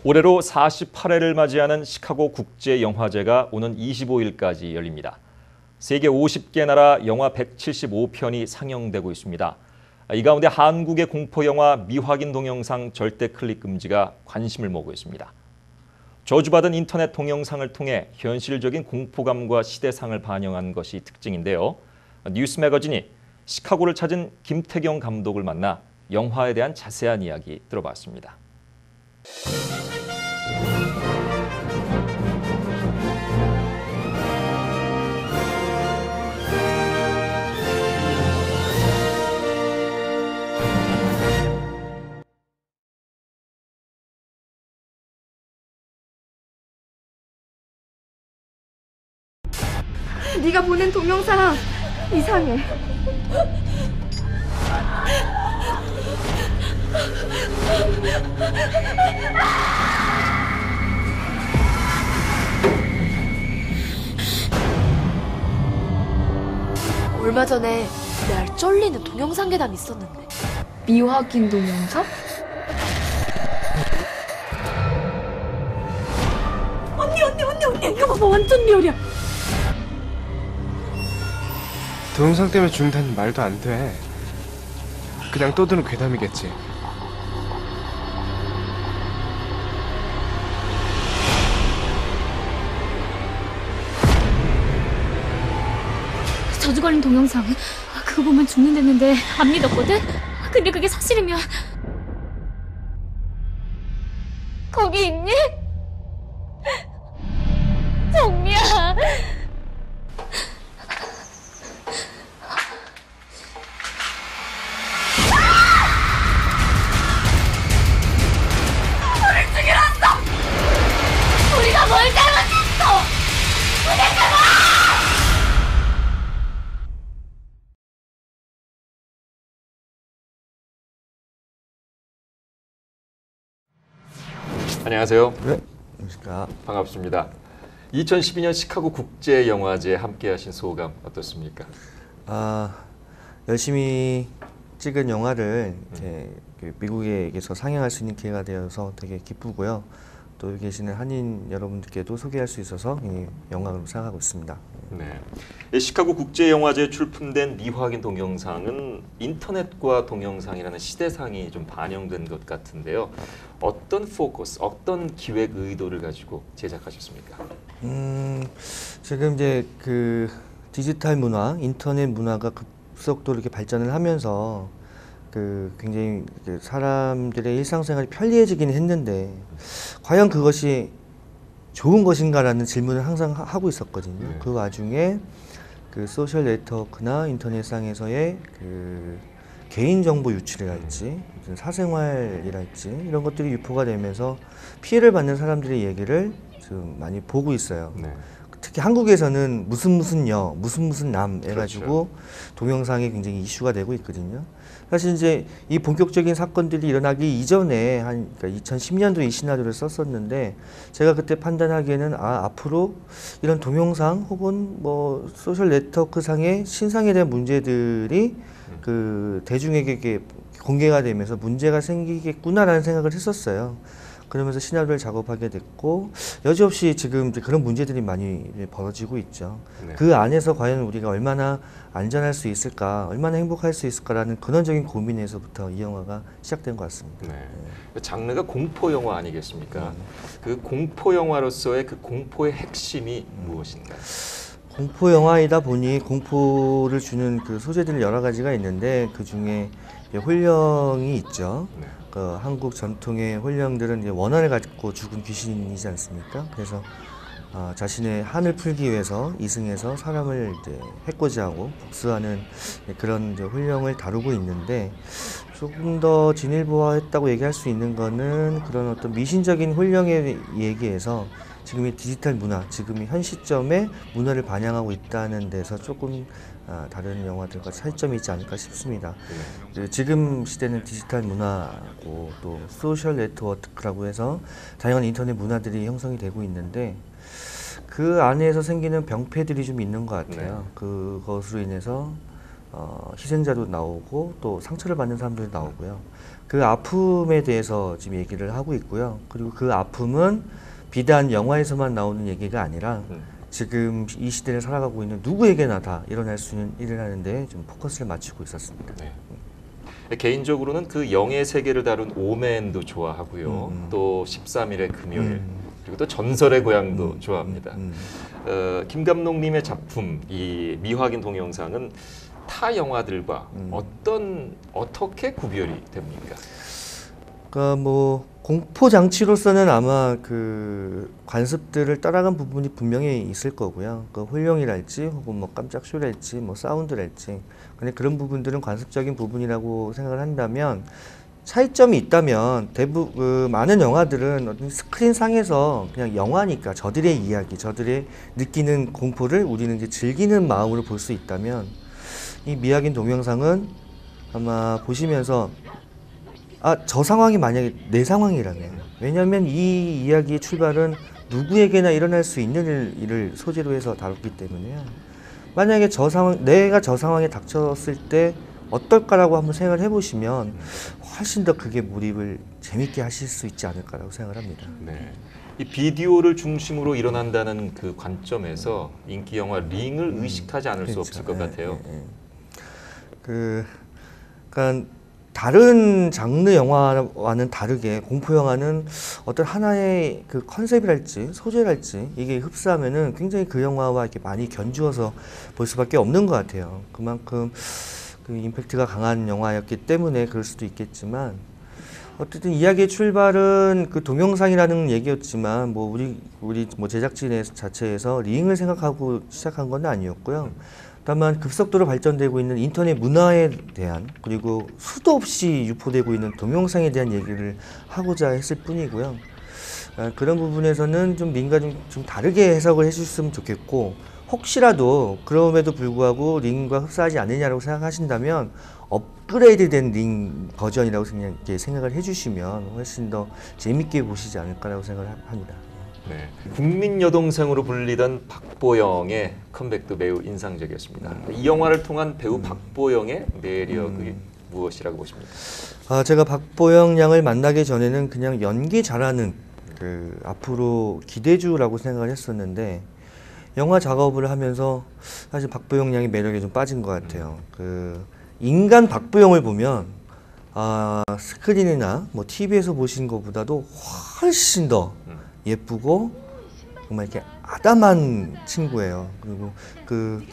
올해로 48회를 맞이하는 시카고 국제영화제가 오는 25일까지 열립니다. 세계 50개 나라 영화 175편이 상영되고 있습니다. 이 가운데 한국의 공포영화 미확인 동영상 절대 클릭 금지가 관심을 모으고 있습니다. 저주받은 인터넷 동영상을 통해 현실적인 공포감과 시대상을 반영한 것이 특징인데요. 뉴스 매거진이 시카고를 찾은 김태경 감독을 만나 영화에 대한 자세한 이야기 들어봤습니다. 네가 보낸 동영상 이상해. 얼마 전에 날 쫄리는 동영상 계단 있었는데. 미확인 동영상? 언니 이거 봐봐, 완전 리얼이야. 동영상 때문에 죽는다는 말도 안 돼. 그냥 떠드는 괴담이겠지. 저주 걸린 동영상. 그거 보면 죽는다는데 안 믿었거든? 근데 그게 사실이면 거기 있니? 정미야. 우리 죽이었어. 우리가 뭘 잘못했어? 우리가 안녕하세요. 네, 안녕하십니까. 반갑습니다. 2012년 시카고 국제영화제에 함께하신 소감 어떻습니까? 열심히 찍은 영화를 이제 미국에서 상영할 수 있는 기회가 되어서 되게 기쁘고요. 또 여기 계시는 한인 여러분들께도 소개할 수 있어서 영광으로 생각하고 있습니다. 네, 시카고 국제영화제에 출품된 미확인 동영상은 인터넷과 동영상이라는 시대상이 좀 반영된 것 같은데요. 어떤 포커스, 어떤 기획 의도를 가지고 제작하셨습니까? 지금 이제 그 디지털 문화, 인터넷 문화가 급속도로 이렇게 발전을 하면서 굉장히 사람들의 일상생활이 편리해지긴 했는데 과연 그것이 좋은 것인가라는 질문을 항상 하고 있었거든요. 네. 그 와중에 그 소셜 네트워크나 인터넷상에서의 그 개인정보 유출이랄지 무슨 사생활이랄지 이런 것들이 유포가 되면서 피해를 받는 사람들의 얘기를 지금 많이 보고 있어요. 네. 특히 한국에서는 무슨 여, 무슨 남 해가지고 그렇죠. 동영상이 굉장히 이슈가 되고 있거든요. 사실 이제 이 본격적인 사건들이 일어나기 이전에 그러니까 2010년도에 이 시나리오를 썼었는데 제가 그때 판단하기에는 앞으로 이런 동영상 혹은 뭐 소셜 네트워크 상의 신상에 대한 문제들이 그 대중에게 공개가 되면서 문제가 생기겠구나라는 생각을 했었어요. 그러면서 시나리오를 작업하게 됐고 여지없이 지금 이제 그런 문제들이 많이 벌어지고 있죠. 네. 그 안에서 과연 우리가 얼마나 안전할 수 있을까, 얼마나 행복할 수 있을까라는 근원적인 고민에서부터 이 영화가 시작된 것 같습니다. 네. 장르가 공포 영화 아니겠습니까? 그 공포 영화로서의 그 공포의 핵심이 무엇인가요? 공포 영화이다 보니 공포를 주는 그 소재들이 여러 가지가 있는데 그 중에 홀령이 있죠. 네. 그 한국 전통의 홀령들은 이제 원한을 갖고 죽은 귀신이지 않습니까? 그래서 자신의 한을 풀기 위해서 이승에서 사람을 이제 해코지 하고 복수하는 그런 이제 홀령을 다루고 있는데 조금 더 진일보화했다고 얘기할 수 있는 거는 그런 어떤 미신적인 홀령에 얘기해서 지금의 디지털 문화, 지금의 현 시점에 문화를 반영하고 있다는 데서 조금 다른 영화들과 차이점이 있지 않을까 싶습니다. 지금 시대는 디지털 문화고 또 소셜 네트워크라고 해서 다양한 인터넷 문화들이 형성이 되고 있는데 그 안에서 생기는 병폐들이 좀 있는 것 같아요. 그것으로 인해서 희생자도 나오고 또 상처를 받는 사람들도 나오고요. 그 아픔에 대해서 지금 얘기를 하고 있고요. 그리고 그 아픔은 비단 영화에서만 나오는 얘기가 아니라 지금 이 시대를 살아가고 있는 누구에게나 다 일어날 수 있는 일을 하는데 좀 포커스를 맞추고 있었습니다. 네. 개인적으로는 그 영의 세계를 다룬 오맨도 좋아하고요. 또 13일의 금요일 그리고 또 전설의 고향도 좋아합니다. 김 감독님의 작품 이 미확인 동영상은 타 영화들과 어떻게 구별이 됩니까? 그러니까 뭐 공포 장치로서는 아마 그 관습들을 따라간 부분이 분명히 있을 거고요. 그 홀령이랄지 혹은 뭐 깜짝 쇼랄지 뭐 사운드랄지 근데 그런 부분들은 관습적인 부분이라고 생각을 한다면 차이점이 있다면 많은 영화들은 어떤 스크린 상에서 그냥 영화니까 저들의 이야기, 저들의 느끼는 공포를 우리는 이제 즐기는 마음으로 볼 수 있다면 이 미확인 동영상은 아마 보시면서 저 상황이 만약에 내 상황이라면 왜냐하면 이 이야기의 출발은 누구에게나 일어날 수 있는 일을 소재로 해서 다뤘기 때문에요. 만약에 내가 저 상황에 닥쳤을 때 어떨까라고 한번 생각을 해보시면 훨씬 더 그게 몰입을 재밌게 하실 수 있지 않을까라고 생각을 합니다. 네. 이 비디오를 중심으로 일어난다는 그 관점에서 인기 영화 링을 의식하지 않을 수 없을 것 같아요. 그러니까 다른 장르 영화와는 다르게 공포 영화는 어떤 하나의 그 컨셉이랄지 소재랄지 이게 흡사하면은 굉장히 그 영화와 이렇게 많이 견주어서 볼 수밖에 없는 것 같아요. 그만큼 그 임팩트가 강한 영화였기 때문에 그럴 수도 있겠지만 어쨌든 이야기의 출발은 그 동영상이라는 얘기였지만 뭐 우리 뭐 제작진 자체에서 링을 생각하고 시작한 건 아니었고요. 다만 급속도로 발전되고 있는 인터넷 문화에 대한 그리고 수도 없이 유포되고 있는 동영상에 대한 얘기를 하고자 했을 뿐이고요. 그런 부분에서는 좀 링과 좀 다르게 해석을 해주셨으면 좋겠고 혹시라도 그럼에도 불구하고 링과 흡사하지 않느냐라고 생각하신다면 업그레이드된 링 버전이라고 생각을 해주시면 훨씬 더 재밌게 보시지 않을까라고 생각을 합니다. 네. 국민 여동생으로 불리던 박보영의 컴백도 매우 인상적이었습니다. 이 영화를 통한 배우 박보영의 매력이 무엇이라고 보십니까? 제가 박보영 양을 만나기 전에는 그냥 연기 잘하는 그 앞으로 기대주라고 생각을 했었는데 영화 작업을 하면서 사실 박보영 양의 매력에 좀 빠진 것 같아요. 그 인간 박보영을 보면 스크린이나 뭐 TV에서 보신 것보다도 훨씬 더 예쁘고 정말 이렇게 아담한 친구예요. 그리고 그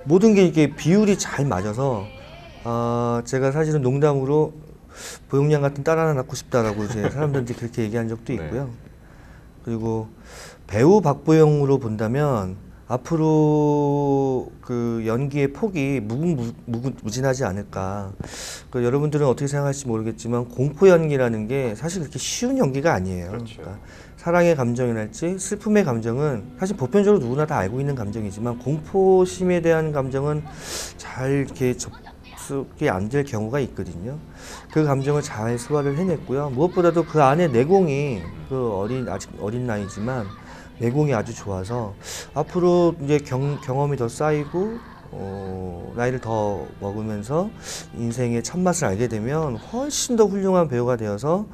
모든 게 이게 비율이 잘 맞아서 제가 사실은 농담으로 보영양 같은 딸 하나 낳고 싶다라고 이제 사람들한테 그렇게 얘기한 적도 있고요. 그리고 배우 박보영으로 본다면 앞으로 그 연기의 폭이 무궁무진하지 않을까. 그 여러분들은 어떻게 생각할지 모르겠지만 공포 연기라는 게 사실 그렇게 쉬운 연기가 아니에요. 그렇죠. 그러니까 사랑의 감정이랄지 슬픔의 감정은 사실 보편적으로 누구나 다 알고 있는 감정이지만 공포심에 대한 감정은 잘 이렇게 접속이 안 될 경우가 있거든요. 그 감정을 잘 소화를 해냈고요. 무엇보다도 그 안에 내공이 아직 어린 나이지만 내공이 아주 좋아서 앞으로 이제 경험이 더 쌓이고 나이를 더 먹으면서 인생의 참맛을 알게 되면 훨씬 더 훌륭한 배우가 되어서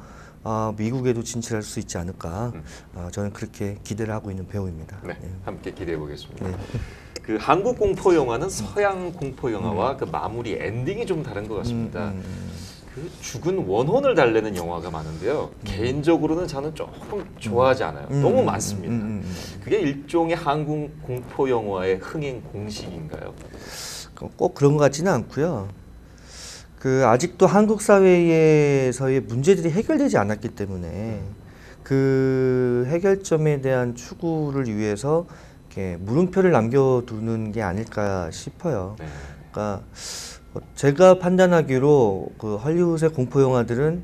미국에도 진출할 수 있지 않을까. 저는 그렇게 기대를 하고 있는 배우입니다. 네, 함께 기대해 보겠습니다. 네. 그 한국 공포 영화는 서양 공포 영화와 그 마무리 엔딩이 좀 다른 것 같습니다. 그 죽은 원혼을 달래는 영화가 많은데요. 개인적으로는 저는 조금 좋아하지 않아요. 너무 많습니다. 그게 일종의 한국 공포 영화의 흥행 공식인가요? 꼭 그런 것 같지는 않고요. 그 아직도 한국 사회에서의 문제들이 해결되지 않았기 때문에 그 해결점에 대한 추구를 위해서 이렇게 물음표를 남겨두는 게 아닐까 싶어요. 네. 그러니까 제가 판단하기로 그 헐리우드의 공포 영화들은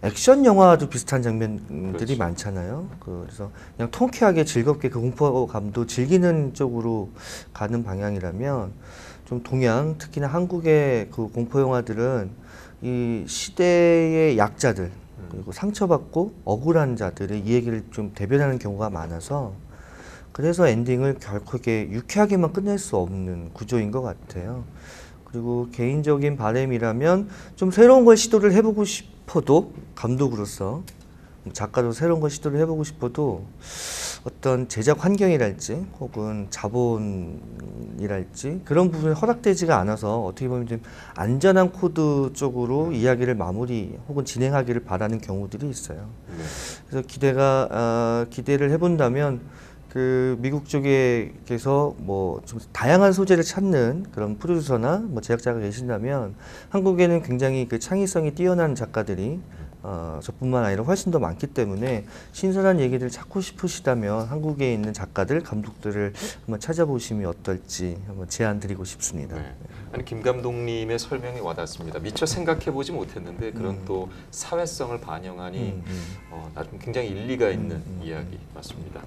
액션 영화도 비슷한 장면들이 그렇죠. 많잖아요. 그래서 그냥 통쾌하게 즐겁게 그 공포감도 즐기는 쪽으로 가는 방향이라면 좀 동양, 특히나 한국의 그 공포 영화들은 이 시대의 약자들 그리고 상처받고 억울한 자들의 이 얘기를 좀 대변하는 경우가 많아서 그래서 엔딩을 결코 이렇게 유쾌하게만 끝낼 수 없는 구조인 것 같아요. 그리고 개인적인 바람이라면 좀 새로운 걸 시도를 해보고 싶어도 감독으로서 작가도 새로운 걸 시도를 해보고 싶어도 어떤 제작 환경이랄지 혹은 자본이랄지 그런 부분이 허락되지가 않아서 어떻게 보면 좀 안전한 코드 쪽으로 이야기를 마무리 혹은 진행하기를 바라는 경우들이 있어요. 그래서 기대를 해본다면 그 미국 쪽에서 뭐 좀 다양한 소재를 찾는 그런 프로듀서나 뭐 제작자가 계신다면 한국에는 굉장히 그 창의성이 뛰어난 작가들이 저뿐만 아니라 훨씬 더 많기 때문에 신선한 얘기를 찾고 싶으시다면 한국에 있는 작가들, 감독들을 한번 찾아보시면 어떨지 한번 제안 드리고 싶습니다. 네. 아니 김 감독님의 설명이 와닿습니다. 미처 생각해보지 못했는데 그런 또 사회성을 반영하니 나중 굉장히 일리가 있는 이야기 맞습니다.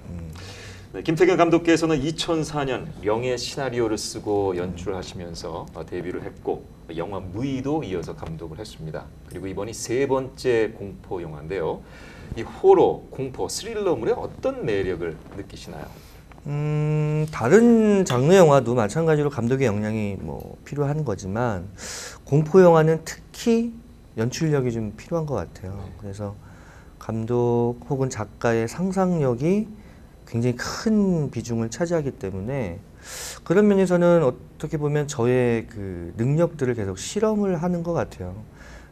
네, 김태경 감독께서는 2004년 명예 시나리오를 쓰고 연출하시면서 데뷔를 했고 영화 무의도 이어서 감독을 했습니다. 그리고 이번이 세 번째 공포 영화인데요. 이 호러, 공포, 스릴러물의 어떤 매력을 느끼시나요? 다른 장르 영화도 마찬가지로 감독의 역량이 뭐 필요한 거지만 공포 영화는 특히 연출력이 좀 필요한 것 같아요. 그래서 감독 혹은 작가의 상상력이 굉장히 큰 비중을 차지하기 때문에 그런 면에서는 어떻게 보면 저의 그 능력들을 계속 실험을 하는 것 같아요.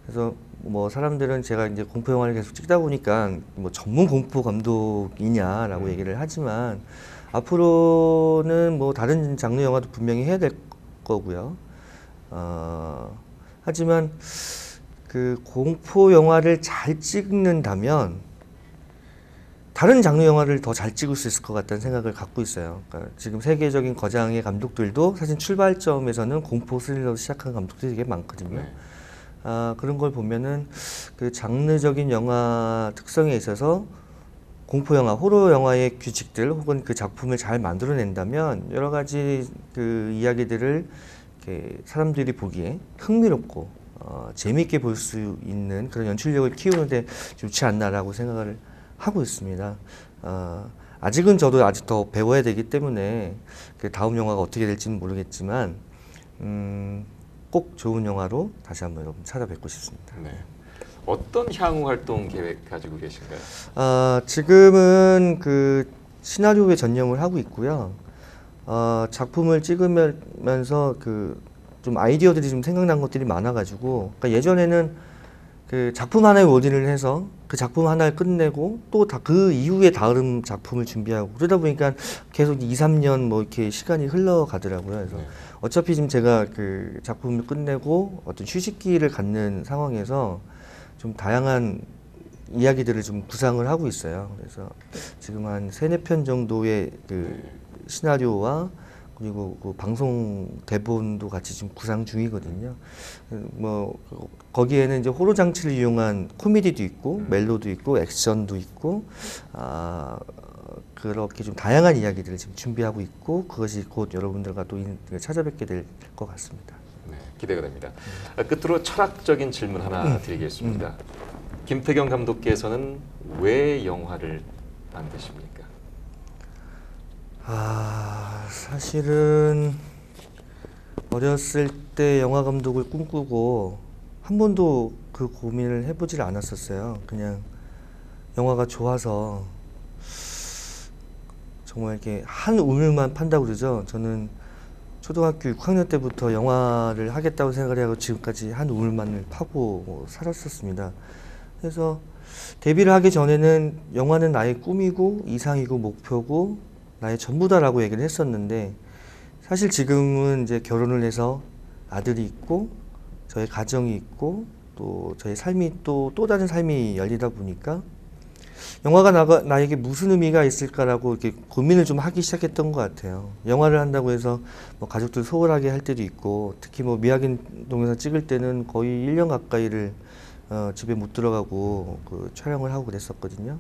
그래서 뭐 사람들은 제가 이제 공포 영화를 계속 찍다 보니까 뭐 전문 공포 감독이냐라고 얘기를 하지만 앞으로는 뭐 다른 장르 영화도 분명히 해야 될 거고요. 하지만 그 공포 영화를 잘 찍는다면 다른 장르 영화를 더 잘 찍을 수 있을 것 같다는 생각을 갖고 있어요. 그러니까 지금 세계적인 거장의 감독들도 사실 출발점에서는 공포 스릴러로 시작한 감독들이 되게 많거든요. 그런 걸 보면은 그 장르적인 영화 특성에 있어서 공포 영화, 호러 영화의 규칙들 혹은 그 작품을 잘 만들어낸다면 여러 가지 그 이야기들을 이렇게 사람들이 보기에 흥미롭고 재미있게 볼 수 있는 그런 연출력을 키우는데 좋지 않나라고 생각을 하고 있습니다. 아직은 저도 아직 더 배워야 되기 때문에 그 다음 영화가 어떻게 될지는 모르겠지만 꼭 좋은 영화로 다시 한번 여러분 찾아뵙고 싶습니다. 네. 어떤 향후 활동 계획 가지고 계신가요? 지금은 그 시나리오에 전념을 하고 있고요. 작품을 찍으면서 그 좀 아이디어들이 좀 생각난 것들이 많아가지고, 그러니까 예전에는 그 작품 하나에 올인을 해서 그 작품 하나를 끝내고 또 그 이후에 다음 작품을 준비하고 그러다 보니까 계속 2, 3년 뭐 이렇게 시간이 흘러가더라고요. 그래서 어차피 지금 제가 그 작품을 끝내고 어떤 휴식기를 갖는 상황에서 좀 다양한 이야기들을 좀 구상을 하고 있어요. 그래서 지금 한 3, 4편 정도의 그 시나리오와 그리고 그 방송 대본도 같이 지금 구상 중이거든요. 뭐 거기에는 이제 호러 장치를 이용한 코미디도 있고 멜로도 있고 액션도 있고 그렇게 좀 다양한 이야기들을 지금 준비하고 있고 그것이 곧 여러분들과 또 찾아뵙게 될 것 같습니다. 네, 기대가 됩니다. 끝으로 철학적인 질문 하나 드리겠습니다. 김태경 감독께서는 왜 영화를 만드십니까? 사실은 어렸을 때 영화 감독을 꿈꾸고 한 번도 그 고민을 해보질 않았었어요. 그냥 영화가 좋아서 정말 이렇게 한 우물만 판다고 그러죠. 저는 초등학교 6학년 때부터 영화를 하겠다고 생각을 하고 지금까지 한 우물만을 파고 살았었습니다. 그래서 데뷔를 하기 전에는 영화는 나의 꿈이고 이상이고 목표고 나의 전부다라고 얘기를 했었는데 사실 지금은 이제 결혼을 해서 아들이 있고 저의 가정이 있고 또 저의 삶이 또 다른 삶이 열리다 보니까 영화가 나에게 무슨 의미가 있을까라고 이렇게 고민을 좀 하기 시작했던 것 같아요. 영화를 한다고 해서 뭐 가족들 소홀하게 할 때도 있고 특히 뭐 미학인동에서 찍을 때는 거의 1년 가까이를 집에 못 들어가고 그 촬영을 하고 그랬었거든요.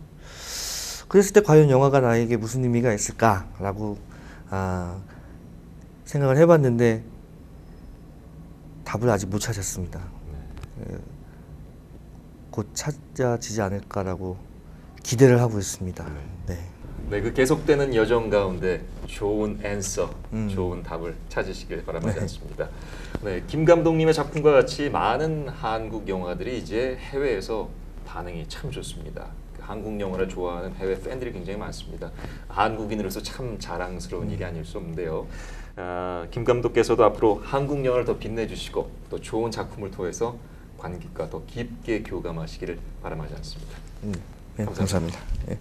그랬을 때 과연 영화가 나에게 무슨 의미가 있을까라고 생각을 해봤는데 답을 아직 못 찾았습니다. 곧 찾아지지 않을까라고 기대를 하고 있습니다. 네. 네, 그 계속되는 여정 가운데 좋은 앤서, 좋은 답을 찾으시길 바라지 않습니다. 네, 김 감독님의 작품과 같이 많은 한국 영화들이 이제 해외에서 반응이 참 좋습니다. 한국 영화를 좋아하는 해외 팬들이 굉장히 많습니다. 한국인으로서 참 자랑스러운 일이 아닐 수 없는데요. 김 감독께서도 앞으로 한국 영화를 더 빛내주시고 또 좋은 작품을 통해서 관객과 더 깊게 교감하시기를 바람하지 않습니다. 네, 감사합니다. 네.